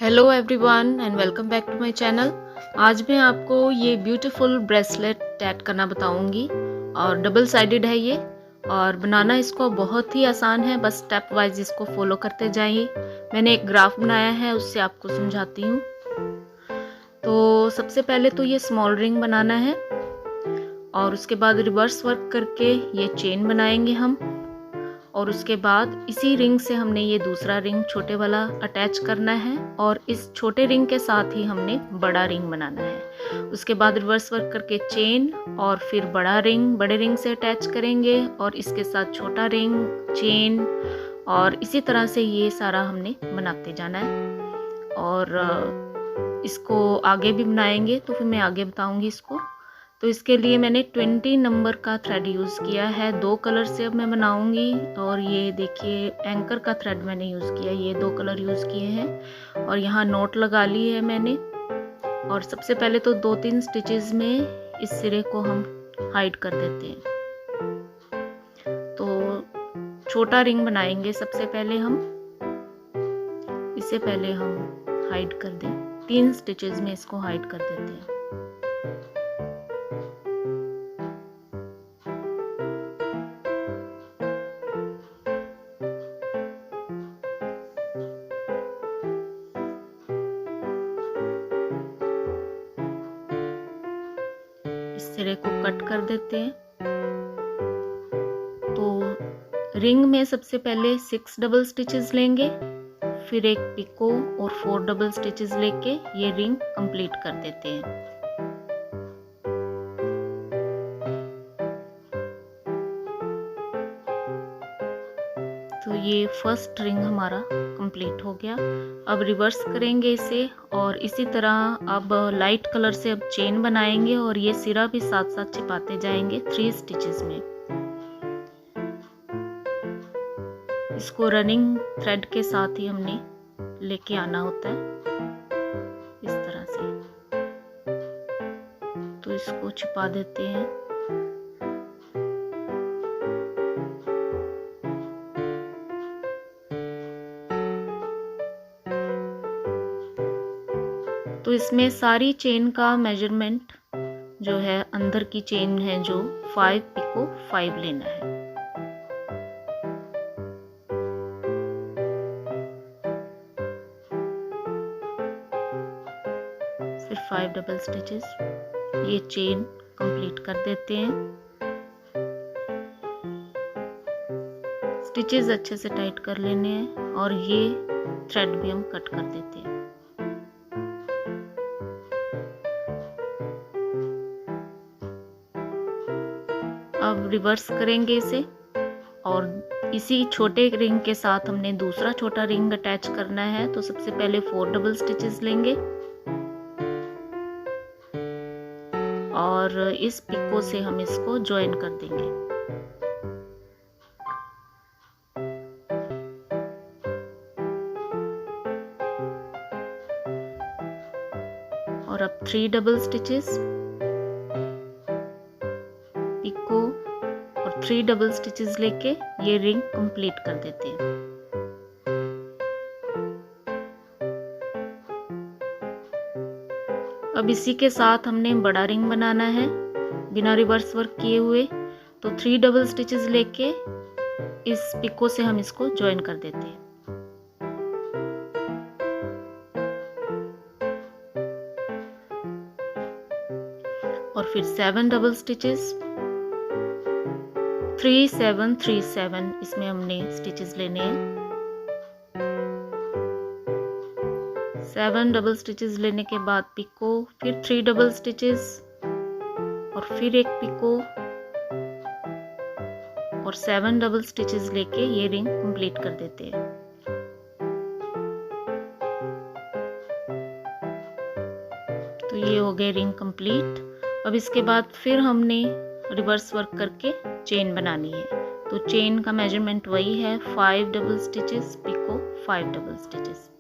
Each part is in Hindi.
Hello everyone and welcome back to my channel. आज मैं आपको ये ब्यूटीफुल ब्रेसलेट टैट करना बताऊंगी और डबल साइडेड है ये। और बनाना इसको बहुत ही आसान है, बस स्टेप वाइज इसको फॉलो करते जाइए। मैंने एक ग्राफ बनाया है, उससे आपको समझाती हूँ। तो सबसे पहले तो ये स्मॉल रिंग बनाना है और उसके बाद रिवर्स वर्क करके ये चेन बनाएंगे हम। और उसके बाद इसी रिंग से हमने ये दूसरा रिंग छोटे वाला अटैच करना है और इस छोटे रिंग के साथ ही हमने बड़ा रिंग बनाना है। उसके बाद रिवर्स वर्क करके चेन और फिर बड़ा रिंग बड़े रिंग से अटैच करेंगे और इसके साथ छोटा रिंग, चेन, और इसी तरह से ये सारा हमने बनाते जाना है। और इसको आगे भी बनाएंगे, तो फिर मैं आगे बताऊंगी इसको। तो इसके लिए मैंने 20 नंबर का थ्रेड यूज़ किया है। 2 कलर से अब मैं बनाऊंगी। और ये देखिए एंकर का थ्रेड मैंने यूज़ किया, ये 2 कलर यूज़ किए हैं। और यहाँ नोट लगा ली है मैंने। और सबसे पहले तो 2-3 स्टिचेस में इस सिरे को हम हाइड कर देते हैं। तो छोटा रिंग बनाएंगे सबसे पहले हम, इससे पहले हम हाइड कर दें। 3 स्टिचेस में इसको हाइड कर देते हैं। इस सिरे को कट कर देते हैं। तो रिंग में सबसे पहले 6 डबल स्टिचेस लेंगे, फिर एक पिको और 4 डबल स्टिचेस लेके ये रिंग कंप्लीट कर देते हैं। तो ये फर्स्ट रिंग हमारा कंप्लीट हो गया। अब रिवर्स करेंगे इसे और इसी तरह अब लाइट कलर से अब चेन बनाएंगे और ये सिरा भी साथ साथ छिपाते जाएंगे 3 स्टिचेस में। इसको रनिंग थ्रेड के साथ ही हमने लेके आना होता है इस तरह से। तो इसको छिपा देते हैं। तो इसमें सारी चेन का मेजरमेंट जो है, अंदर की चेन है जो 5 पिको 5 लेना है। फिर 5 डबल स्टिचेस, ये चेन कंप्लीट कर देते हैं। स्टिचेस अच्छे से टाइट कर लेने हैं और ये थ्रेड भी हम कट कर देते हैं। अब रिवर्स करेंगे इसे और इसी छोटे रिंग के साथ हमने दूसरा छोटा रिंग अटैच करना है। तो सबसे पहले 4 डबल स्टिचेस लेंगे और इस पिको से हम इसको ज्वाइन कर देंगे। और अब 3 डबल स्टिचेस, पिको और 3 डबल स्टिचेस लेके ये रिंग कंप्लीट कर देते हैं। अब इसी के साथ हमने बड़ा रिंग बनाना है बिना रिवर्स वर्क किए हुए। तो 3 डबल स्टिचेस लेके इस पिको से हम इसको ज्वाइन कर देते हैं। और फिर 7 डबल स्टिचेस, 3 7 3 7 इसमें हमने स्टिचेस लेने हैं। 7 डबल स्टिचेस लेने के बाद पिको, फिर 3 डबल स्टिचेस और फिर एक पिको और 7 डबल स्टिचेस लेके ये रिंग कंप्लीट कर देते हैं। तो ये हो गए रिंग कंप्लीट। अब इसके बाद फिर हमने रिवर्स वर्क करके चेन बनानी है। तो चेन का मेजरमेंट वही है, 5 double stitches, picot 5 double stitches.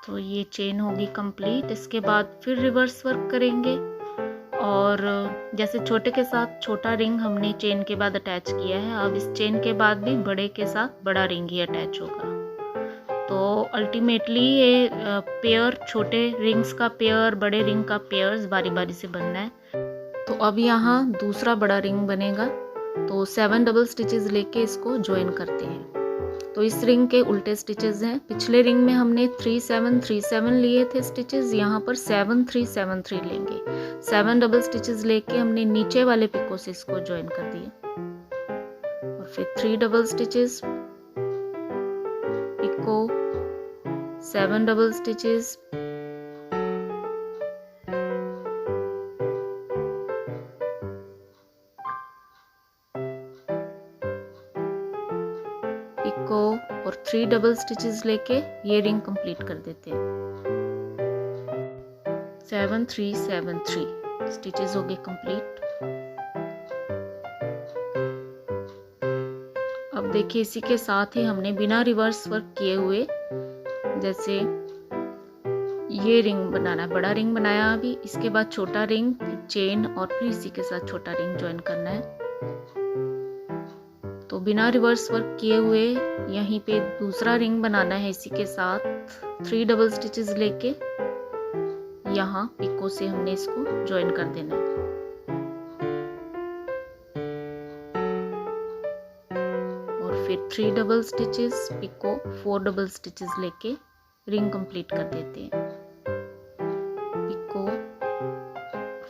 तो ये चेन होगी कंप्लीट। इसके बाद फिर रिवर्स वर्क करेंगे और जैसे छोटे के साथ छोटा रिंग हमने चेन के बाद अटैच किया है, अब इस चेन के बाद भी बड़े के साथ बड़ा रिंग ही अटैच होगा। तो अल्टीमेटली ये पेयर, छोटे रिंग्स का पेयर, बड़े रिंग का पेयर्स बारी बारी से बनना है। तो अब यहाँ दूसरा बड़ा रिंग बनेगा, तो 7 डबल स्टिचेस लेके इसको ज्वाइन करते हैं। तो इस रिंग के उल्टे स्टिचेस हैं। पिछले रिंग में हमने 3 7 3 7 लिए थे स्टिचेस, यहाँ पर 7 3 7 3 लेंगे। 7 डबल स्टिचेस लेके हमने नीचे वाले पिको से इसको ज्वाइन कर दिया और फिर 3 double stitches, picot, 7 double stitches, picot और 3 डबल स्टिचेस लेके ये रिंग कंप्लीट कर देते हैं। 7 3 7 3 स्टिचेस हो गए कंप्लीट। अब देखिए इसी के साथ ही हमने बिना रिवर्स वर्क किए हुए जैसे ये रिंग बनाना है, बड़ा रिंग बनाया अभी, इसके बाद छोटा रिंग, फिर चेन और फिर इसी के साथ छोटा रिंग ज्वाइन करना है। तो बिना रिवर्स वर्क किए हुए यहीं पे दूसरा रिंग बनाना है। इसी के साथ 3 डबल स्टिचेस लेके यहाँ पिको से हमने इसको ज्वाइन कर देना है और फिर 3 double stitches, picot, 4 double stitches लेके रिंग कंप्लीट कर देते हैं। Picot,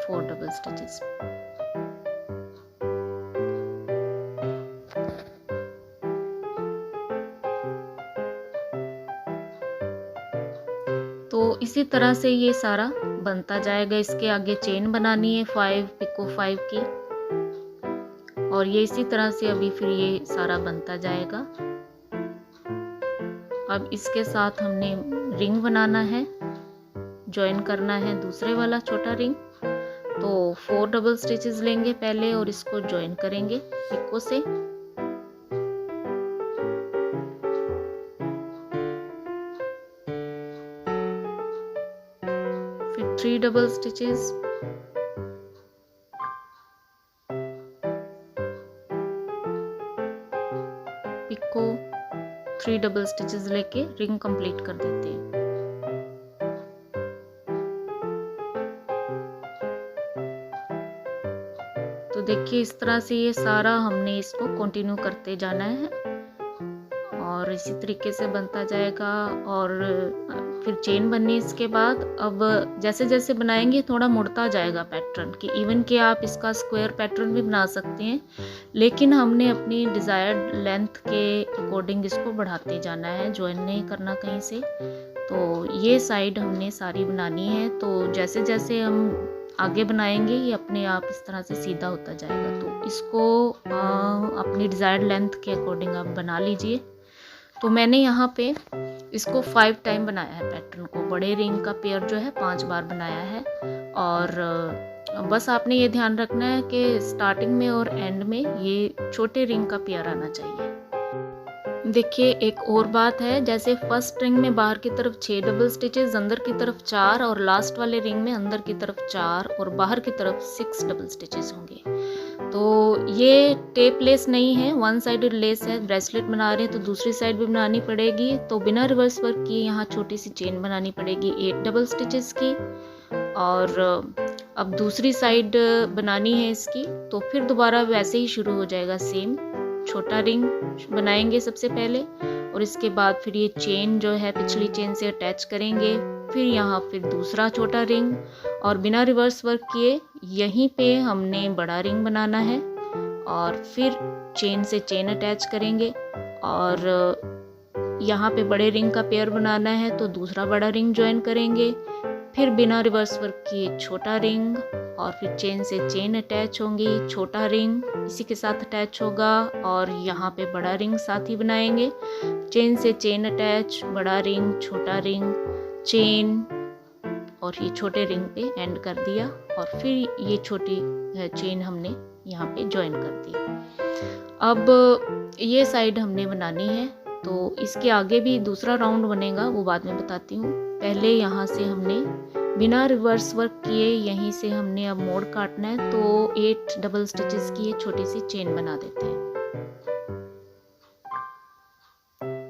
4 double stitches. तो इसी तरह से ये सारा बनता जाएगा। इसके आगे चेन बनानी है 5 पिको 5 की और ये इसी तरह से अभी फिर ये सारा बनता जाएगा। अब इसके साथ हमने रिंग बनाना है, ज्वाइन करना है दूसरे वाला छोटा रिंग। तो 4 डबल स्टिचेस लेंगे पहले और इसको ज्वाइन करेंगे पिको से। फिर 3 double stitches, picot, 3 double stitches लेके रिंग कंप्लीट कर देते हैं। तो देखिए इस तरह से ये सारा हमने इसको कंटिन्यू करते जाना है और इसी तरीके से बनता जाएगा। और फिर चेन बननी इसके बाद। अब जैसे जैसे बनाएंगे थोड़ा मुड़ता जाएगा पैटर्न कि इवन कि आप इसका स्क्वायर पैटर्न भी बना सकते हैं, लेकिन हमने अपनी डिज़ायर्ड लेंथ के अकॉर्डिंग इसको बढ़ाते जाना है, ज्वाइन नहीं करना कहीं से। तो ये साइड हमने सारी बनानी है। तो जैसे जैसे हम आगे बनाएंगे ये अपने आप इस तरह से सीधा होता जाएगा। तो इसको अपनी डिज़ायर्ड लेंथ के अकॉर्डिंग आप बना लीजिए। तो मैंने यहाँ पे इसको 5 टाइम बनाया है पैटर्न को। बड़े रिंग का पेयर जो है 5 बार बनाया है और बस आपने ये ध्यान रखना है कि स्टार्टिंग में और एंड में ये छोटे रिंग का पेयर आना चाहिए। देखिए एक और बात है, जैसे फर्स्ट रिंग में बाहर की तरफ 6 डबल स्टिचेस, अंदर की तरफ 4 और लास्ट वाले रिंग में अंदर की तरफ 4 और बाहर की तरफ 6 डबल स्टिचेस होंगे। तो ये टेप लेस नहीं है, वन साइडेड लेस है। ब्रेसलेट बना रहे हैं तो दूसरी साइड भी बनानी पड़ेगी। तो बिना रिवर्स वर्क किए यहाँ छोटी सी चेन बनानी पड़ेगी 8 डबल स्टिचेस की। और अब दूसरी साइड बनानी है इसकी, तो फिर दोबारा वैसे ही शुरू हो जाएगा सेम। छोटा रिंग बनाएंगे सबसे पहले और इसके बाद फिर ये चेन जो है पिछली चेन से अटैच करेंगे। फिर यहाँ फिर दूसरा छोटा रिंग और बिना रिवर्स वर्क किए यहीं पे हमने बड़ा रिंग बनाना है और फिर चेन से चेन अटैच करेंगे और यहाँ पे बड़े रिंग का पेयर बनाना है तो दूसरा बड़ा रिंग ज्वाइन करेंगे। फिर बिना रिवर्स वर्क किए छोटा रिंग और फिर चेन से चेन अटैच होंगी, छोटा रिंग इसी के साथ अटैच होगा और यहाँ पे बड़ा रिंग साथ ही बनाएंगे। चेन से चेन अटैच, बड़ा रिंग, छोटा रिंग, चेन और ये छोटे रिंग पे एंड कर दिया और फिर ये छोटी चेन हमने यहाँ पे ज्वाइन कर दी। अब ये साइड हमने बनानी है तो इसके आगे भी दूसरा राउंड बनेगा, वो बाद में बताती हूँ। पहले यहाँ से हमने बिना रिवर्स वर्क किए यहीं से हमने अब मोड़ काटना है, तो 8 डबल स्टिचेस की ये छोटी सी चेन बना देते हैं।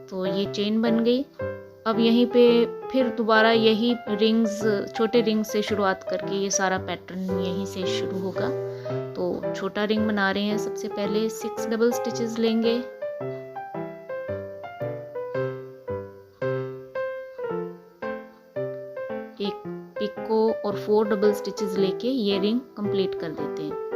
तो ये चेन बन गई। अब यहीं पे फिर दोबारा यही रिंग्स, छोटे रिंग से शुरुआत करके ये सारा पैटर्न यहीं से शुरू होगा। तो छोटा रिंग बना रहे हैं। सबसे पहले 6 डबल स्टिचेस लेंगे, एक पिको और 4 डबल स्टिचेस लेके ये रिंग कंप्लीट कर देते हैं।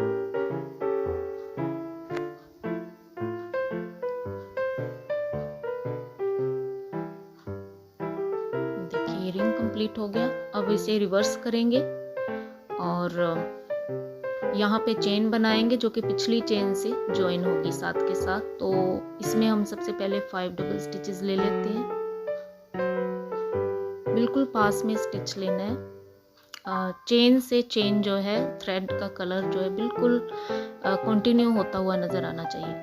देखिए रिंग कंप्लीट हो गया। अब इसे रिवर्स करेंगे और यहाँ पे चेन बनाएंगे जो कि पिछली चेन से ज्वाइन होगी साथ के साथ। तो इसमें हम सबसे पहले 5 डबल स्टिचेस ले लेते हैं। बिल्कुल पास में स्टिच लेना है। चेन से चेन जो है, थ्रेड का कलर जो है बिल्कुल कंटिन्यू होता हुआ नजर आना चाहिए।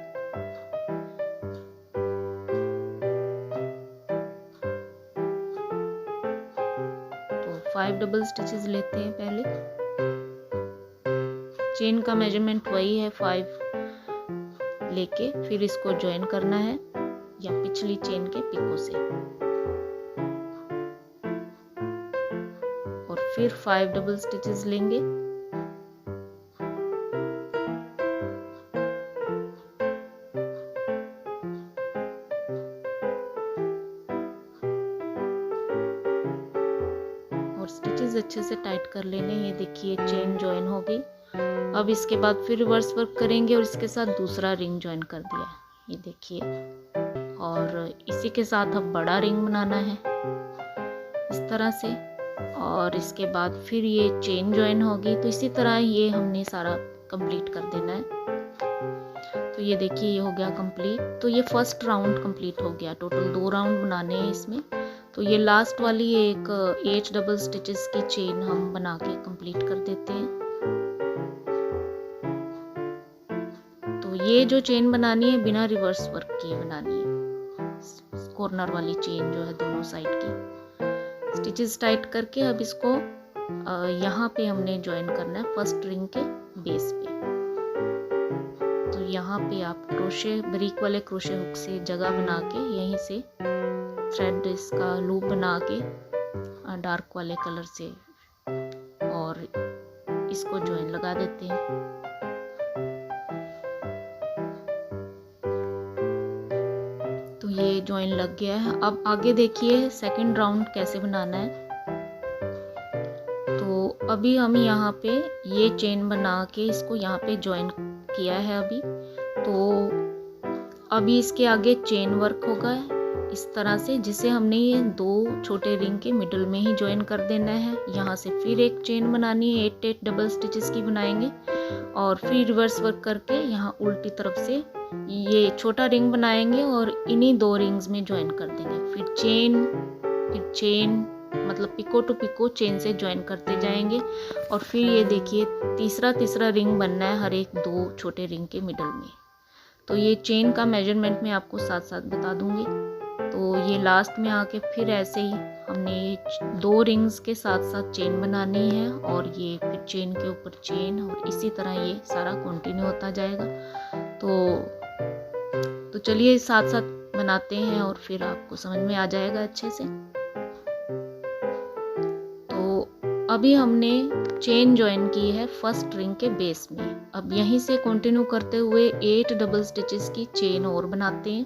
तो 5 डबल स्टिचेस लेते हैं। पहले चेन का मेजरमेंट वही है, 5 लेके फिर इसको ज्वाइन करना है या पिछली चेन के पिको से, और फिर 5 डबल स्टिचेस लेंगे। और स्टिचेस अच्छे से टाइट कर लेने। ये देखिए चेन ज्वाइन हो गई। अब इसके बाद फिर रिवर्स वर्क करेंगे और इसके साथ दूसरा रिंग ज्वाइन कर दिया, ये देखिए। और इसी के साथ अब बड़ा रिंग बनाना है इस तरह से, और इसके बाद फिर ये चेन ज्वाइन होगी। तो इसी तरह ये हमने सारा कंप्लीट कर देना है। तो ये देखिए ये हो गया कंप्लीट। तो ये फर्स्ट राउंड कंप्लीट हो गया। टोटल 2 राउंड बनाने हैं इसमें। तो ये लास्ट वाली एक 8 डबल स्टिचेस की चेन हम बना के कंप्लीट कर देते हैं। तो ये जो चेन बनानी है बिना रिवर्स वर्क किए बनानी है। कॉर्नर वाली चेन जो है दोनों साइड की स्टिचेस टाइट करके अब इसको यहाँ पे हमने ज्वाइन करना है फर्स्ट रिंग के बेस पे। तो यहाँ पे आप क्रोशे, बारीक वाले क्रोशे हुक से जगह बना के यहीं से थ्रेड इसका लूप बना के डार्क वाले कलर से और इसको ज्वाइन लगा देते हैं। तो ये ज्वाइन लग गया है। अब आगे देखिए सेकंड राउंड कैसे बनाना है। तो अभी हम यहाँ पे ये चेन बना के इसको यहाँ पे ज्वाइन किया है अभी। तो अभी इसके आगे चेन वर्क होगा इस तरह से, जिसे हमने ये 2 छोटे रिंग के मिडल में ही ज्वाइन कर देना है। यहाँ से फिर एक चेन बनानी है, 8 डबल स्टिचेस की बनाएंगे और फिर रिवर्स वर्क करके यहाँ उल्टी तरफ से ये छोटा रिंग बनाएंगे और इन्हीं 2 रिंग्स में ज्वाइन कर देंगे। फिर चेन मतलब पिको टू पिको चेन से ज्वाइन करते जाएंगे और फिर ये देखिए तीसरा रिंग बनना है हर एक 2 छोटे रिंग के मिडल में। तो ये चेन का मेजरमेंट मैं आपको साथ साथ बता दूंगी। तो ये लास्ट में आके फिर ऐसे ही हमने ये 2 रिंग्स के साथ साथ चेन बनानी है और ये फिर चेन के ऊपर चेन, और इसी तरह ये सारा कंटिन्यू होता जाएगा। तो चलिए साथ साथ बनाते हैं और फिर आपको समझ में आ जाएगा अच्छे से। तो अभी हमने चेन ज्वाइन की है फर्स्ट रिंग के बेस में। अब यहीं से कंटिन्यू करते हुए 8 डबल स्टिचेस की चेन और बनाते हैं।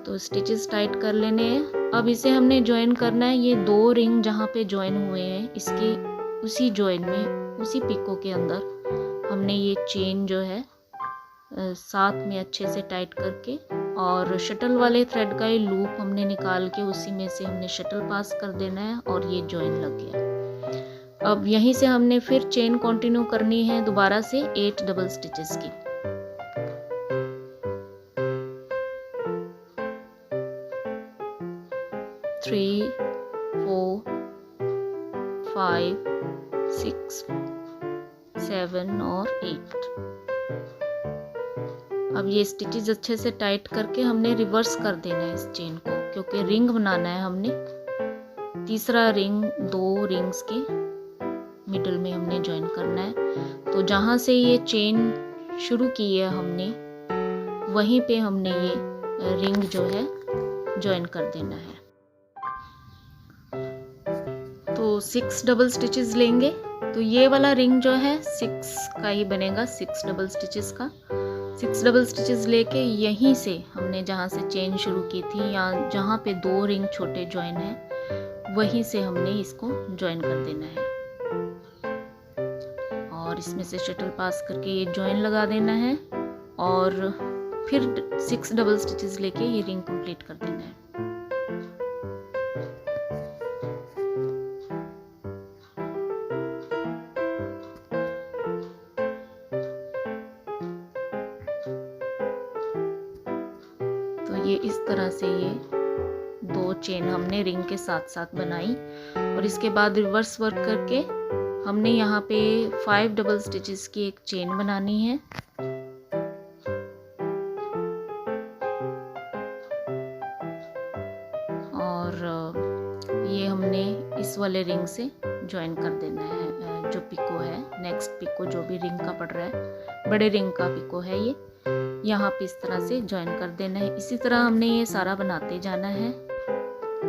तो स्टिचेस टाइट कर लेने हैं। अब इसे हमने ज्वाइन करना है, ये 2 रिंग जहाँ पे ज्वाइन हुए हैं इसके उसी ज्वाइन में, उसी पिको के अंदर हमने ये चेन जो है साथ में अच्छे से टाइट करके, और शटल वाले थ्रेड का ये लूप हमने निकाल के उसी में से हमने शटल पास कर देना है और ये ज्वाइन लग गया। अब यहीं से हमने फिर चेन कंटिन्यू करनी है दोबारा से 8 डबल स्टिचेस की। थ्री, 4, 5, 6, 7 और 8। अब ये स्टिचेस अच्छे से टाइट करके हमने रिवर्स कर देना है इस चेन को, क्योंकि रिंग बनाना है हमने। तीसरा रिंग 2 रिंग्स के मिडल में हमने ज्वाइन करना है। तो जहाँ से ये चेन शुरू की है हमने, वहीं पे हमने ये रिंग जो है ज्वाइन कर देना है। तो 6 डबल स्टिचेस लेंगे। तो ये वाला रिंग जो है 6 का ही बनेगा, 6 डबल स्टिचेस का। 6 डबल स्टिचेस लेके यहीं से हमने जहाँ से चेन शुरू की थी, या जहाँ पे 2 रिंग छोटे ज्वाइन है, वहीं से हमने इसको ज्वाइन कर देना है। और इसमें से शटल पास करके ये ज्वाइन लगा देना है, और फिर 6 डबल स्टिचेस लेके ये रिंग कंप्लीट कर देना है। तो ये इस तरह से ये 2 चेन हमने रिंग के साथ साथ बनाई, और इसके बाद रिवर्स वर्क करके हमने यहाँ पे 5 डबल स्टिचेस की एक चेन बनानी है। और ये हमने इस वाले रिंग से ज्वाइन कर देना है, जो पिको है, नेक्स्ट पिको जो भी रिंग का पड़ रहा है, बड़े रिंग का पिको है ये, यहाँ पे इस तरह से ज्वाइन कर देना है। इसी तरह हमने ये सारा बनाते जाना है।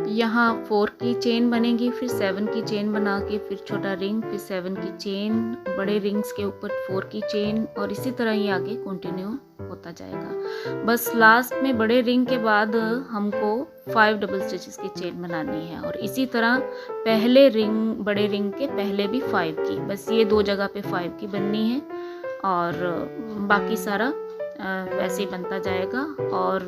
यहाँ 4 की चेन बनेगी, फिर 7 की चेन बना के फिर छोटा रिंग, फिर 7 की चेन, बड़े रिंग्स के ऊपर 4 की चेन, और इसी तरह ये आगे कंटिन्यू होता जाएगा। बस लास्ट में बड़े रिंग के बाद हमको 5 डबल स्टिचेस की चेन बनानी है, और इसी तरह पहले रिंग, बड़े रिंग के पहले भी 5 की, बस ये 2 जगह पे 5 की बननी है, और बाकी सारा वैसे ही बनता जाएगा। और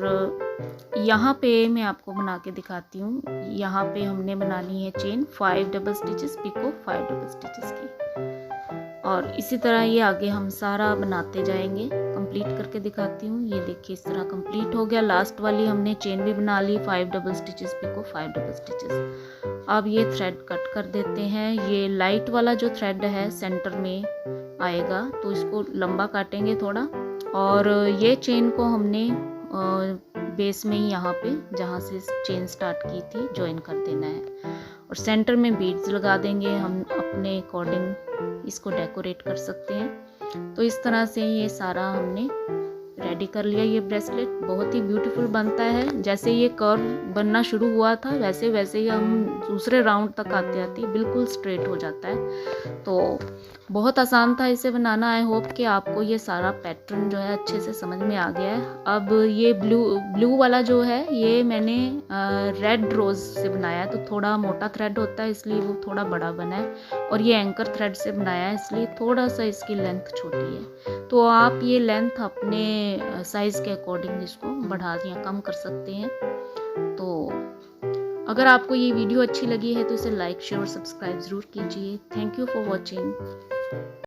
यहाँ पे मैं आपको बना के दिखाती हूँ। यहाँ पे हमने बनानी है chain 5 double stitches, picot 5 double stitches की, और इसी तरह ये आगे हम सारा बनाते जाएंगे। कंप्लीट करके दिखाती हूँ। ये देखिए इस तरह कंप्लीट हो गया। लास्ट वाली हमने चेन भी बना ली, 5 double stitches, picot 5 double stitches. अब ये थ्रेड कट कर देते हैं। ये लाइट वाला जो थ्रेड है सेंटर में आएगा, तो इसको लंबा काटेंगे थोड़ा, और ये चेन को हमने बेस में ही यहाँ पे जहाँ से चेन स्टार्ट की थी ज्वाइन कर देना है, और सेंटर में बीड्स लगा देंगे। हम अपने अकॉर्डिंग इसको डेकोरेट कर सकते हैं। तो इस तरह से ये सारा हमने रेडी कर लिया। ये ब्रेसलेट बहुत ही ब्यूटीफुल बनता है। जैसे ये कर्व बनना शुरू हुआ था, वैसे वैसे ही हम दूसरे राउंड तक आते आते बिल्कुल स्ट्रेट हो जाता है। तो बहुत आसान था इसे बनाना। आई होप कि आपको ये सारा पैटर्न जो है अच्छे से समझ में आ गया है। अब ये ब्लू वाला जो है, ये मैंने रेड रोज से बनाया है, तो थोड़ा मोटा थ्रेड होता है इसलिए वो थोड़ा बड़ा बना है, और ये एंकर थ्रेड से बनाया है इसलिए थोड़ा सा इसकी लेंथ छोटी है। तो आप ये लेंथ अपने साइज़ के अकॉर्डिंग इसको बढ़ा या कम कर सकते हैं। तो अगर आपको ये वीडियो अच्छी लगी है तो इसे लाइक, शेयर और सब्सक्राइब ज़रूर कीजिए। Thank you for watching.